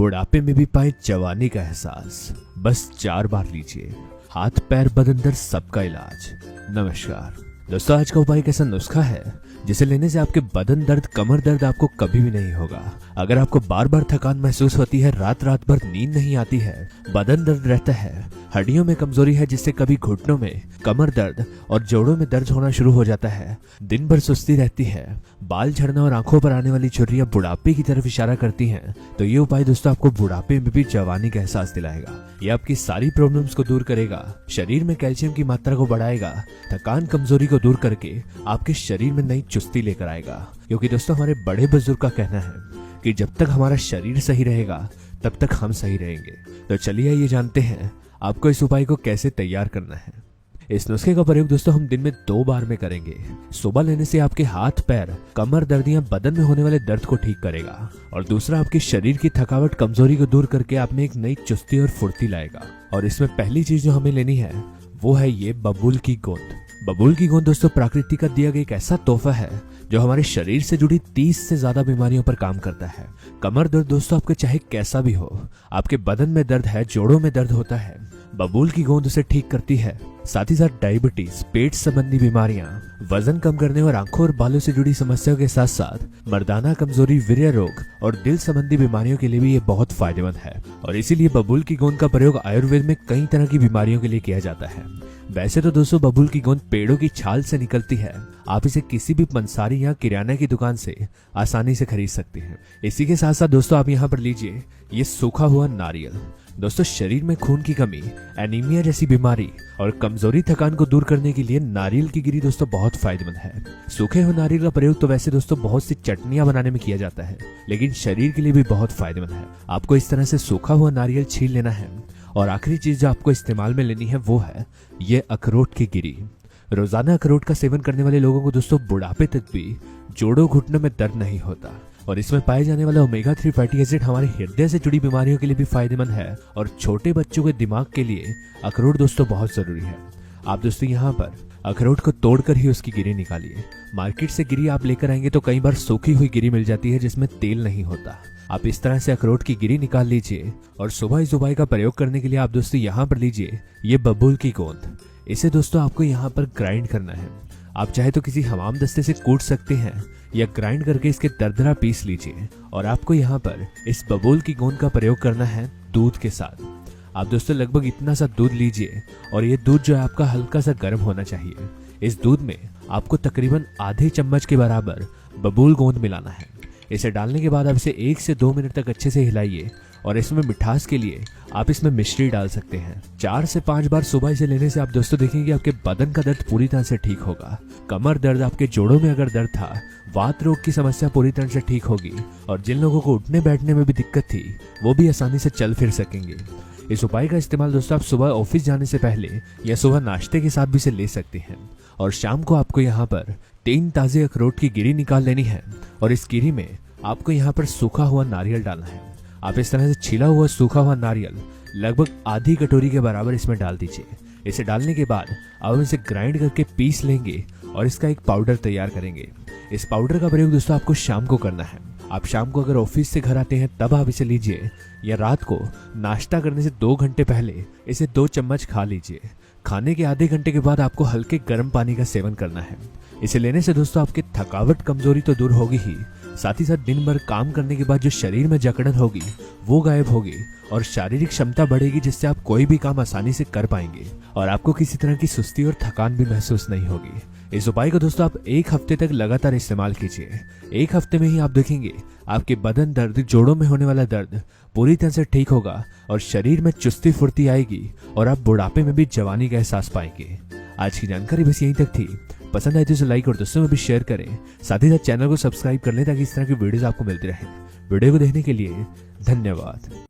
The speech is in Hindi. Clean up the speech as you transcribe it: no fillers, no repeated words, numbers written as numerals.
बुढ़ापे में भी पाए जवानी का एहसास। बस 4 बार लीजिए, हाथ पैर बदन दर्द सबका इलाज। नमस्कार दोस्तों, आज का उपाय एक ऐसा नुस्खा है जिसे लेने से आपके बदन दर्द, कमर दर्द आपको कभी भी नहीं होगा। अगर आपको बार बार थकान महसूस होती है, रात रात भर नींद नहीं आती है, बदन दर्द रहता है, हड्डियों में कमजोरी है जिससे कभी घुटनों में, कमर दर्द और जोड़ों में दर्द होना शुरू हो जाता है, दिन भर सुस्ती रहती है, बाल झड़ना और आंखों पर आने वाली झुर्रियां बुढ़ापे की तरफ इशारा करती हैं, तो ये उपाय दोस्तों आपको बुढ़ापे में भी जवानी का एहसास दिलाएगा। ये आपकी सारी प्रॉब्लम्स को दूर करेगा, शरीर में कैल्शियम की मात्रा को बढ़ाएगा, थकान कमजोरी को दूर करके आपके शरीर में नई चुस्ती लेकर आएगा। क्योंकि दोस्तों हमारे बड़े बुजुर्ग का कहना है कि जब तक हमारा शरीर सही रहेगा तब तक हम सही रहेंगे। तो चलिए ये जानते हैं आपको इस उपाय को कैसे तैयार करना है। इस नुस्खे का प्रयोग दोस्तों हम दिन में 2 बार में करेंगे। सुबह लेने से आपके हाथ पैर, कमर दर्द या बदन में होने वाले दर्द को ठीक करेगा और दूसरा आपके शरीर की थकावट, कमजोरी को दूर करके आप में एक नई चुस्ती और फुर्ती लाएगा। और इसमें पहली चीज जो हमें लेनी है वो है ये बबूल की गोंद। बबूल की गोंद दोस्तों प्रकृति का दिया गया एक ऐसा तोहफा है जो हमारे शरीर से जुड़ी 30 से ज्यादा बीमारियों पर काम करता है। कमर दर्द दोस्तों आपके चाहे कैसा भी हो, आपके बदन में दर्द है, जोड़ों में दर्द होता है, बबूल की गोंद उसे ठीक करती है। साथ ही साथ डायबिटीज, पेट संबंधी बीमारियां, वजन कम करने और आंखों और बालों से जुड़ी समस्याओं के साथ साथ मर्दाना कमजोरी, वीर्य रोग और दिल संबंधी बीमारियों के लिए भी ये बहुत फायदेमंद है। और इसीलिए बबूल की गोंद का प्रयोग आयुर्वेद में कई तरह की बीमारियों के लिए किया जाता है। वैसे तो दोस्तों बबूल की गोंद पेड़ों की छाल से निकलती है। आप इसे किसी भी पंसारी या किराना की दुकान से आसानी से खरीद सकते हैं। इसी के साथ साथ दोस्तों आप यहाँ पर लीजिए ये सूखा हुआ नारियल। दोस्तों शरीर में खून की कमी, एनीमिया जैसी बीमारी और कमजोरी, थकान को दूर करने के लिए नारियल की गिरी दोस्तों बहुत फायदेमंद है। सूखे हुए नारियल का प्रयोग तो वैसे दोस्तों बहुत सी चटनियां बनाने में किया जाता है, लेकिन शरीर के लिए भी बहुत फायदेमंद है। आपको इस तरह से सूखा हुआ नारियल छील लेना है और आखिरी चीज जो आपको इस्तेमाल में लेनी है वो है ये अखरोट की गिरी। रोजाना अखरोट का सेवन करने वाले लोगों को दोस्तों बुढ़ापे तक भी जोड़ों, घुटनों में दर्द नहीं होता। और इसमें पाए जाने वाला ओमेगा 3 फैटी एसिड हमारे हृदय से जुड़ी बीमारियों के लिए भी फायदेमंद है। और छोटे बच्चों के दिमाग के लिए अखरोट दोस्तों बहुत जरूरी है। आप दोस्तों यहाँ पर अखरोट को तोड़कर ही उसकी गिरी निकालिए। मार्केट से गिरी आप लेकर आएंगे तो कई बार सूखी हुई गिरी मिल जाती है जिसमें तेल नहीं होता। आप इस तरह से अखरोट की गिरी निकाल लीजिए और सुबह इस उपाय का प्रयोग करने के लिए आप दोस्तों यहाँ पर लीजिए ये बबूल की गोंद। इसे दोस्तों आपको यहाँ पर ग्राइंड करना है। आप चाहे तो किसी हमाम दस्ते से कूट सकते हैं या ग्राइंड करके इसके दरदरा पीस लीजिए। और आपको यहाँ पर इस बबूल की गोंद का प्रयोग करना है दूध के साथ। आप दोस्तों लगभग इतना सा दूध लीजिए और ये दूध जो है आपका हल्का सा गर्म होना चाहिए। इस दूध में आपको तकरीबन आधे चम्मच के बराबर बबूल गोंद मिलाना है। इसे डालने के बाद आप इसे 1 से 2 मिनट तक अच्छे से हिलाइए और इसमें मिठास के लिए आप इसमें मिश्री डाल सकते हैं। 4 से 5 बार सुबह इसे लेने से आप दोस्तों देखेंगे आपके बदन का दर्द पूरी तरह से ठीक होगा। कमर दर्द, आपके जोड़ों में अगर दर्द था, वात रोग की समस्या पूरी तरह से ठीक होगी और जिन लोगों को उठने बैठने में भी दिक्कत थी वो भी आसानी से चल फिर सकेंगे। इस उपाय का इस्तेमाल दोस्तों आप सुबह ऑफिस जाने से पहले या सुबह नाश्ते के साथ भी इसे ले सकते हैं। और शाम को आपको यहाँ पर 3 ताजे अखरोट की गिरी निकाल लेनी है और इस गिरी में आपको यहाँ पर सूखा हुआ नारियल डालना है। आप इस तरह से छिला हुआ सूखा हुआ नारियल लगभग आधी कटोरी के बराबर इसमें डाल दीजिए। इसे डालने के बाद आप इसे ग्राइंड करके पीस लेंगे और इसका एक पाउडर तैयार करेंगे। इस पाउडर का प्रयोग दोस्तों आपको शाम को करना है। आप शाम को अगर ऑफिस से घर आते हैं तब आप इसे लीजिए या रात को नाश्ता करने से 2 घंटे पहले इसे 2 चम्मच खा लीजिए। खाने के आधे घंटे के बाद आपको हल्के गर्म पानी का सेवन करना है। इसे लेने से दोस्तों आपकी थकावट, कमजोरी तो दूर होगी ही, साथ ही साथ दिन भर काम करने के बाद जो शरीर में जकड़न होगी वो गायब होगी और शारीरिक क्षमता बढ़ेगी जिससे आप कोई भी काम आसानी से कर पाएंगे और आपको किसी तरह की सुस्ती और थकान भी महसूस नहीं होगी। इस उपाय को दोस्तों आप 1 हफ्ते तक लगातार इस्तेमाल कीजिए। 1 हफ्ते में ही आप देखेंगे आपके बदन दर्द, जोड़ों में होने वाला दर्द पूरी तरह से ठीक होगा और शरीर में चुस्ती फुर्ती आएगी और आप बुढ़ापे में भी जवानी का एहसास पाएंगे। आज की जानकारी बस यहीं तक थी। पसंद आए तो इसे लाइक और दोस्तों में भी शेयर करें। साथ ही साथ चैनल को सब्सक्राइब कर लें ताकि इस तरह की वीडियोस आपको मिलती रहे। वीडियो को देखने के लिए धन्यवाद।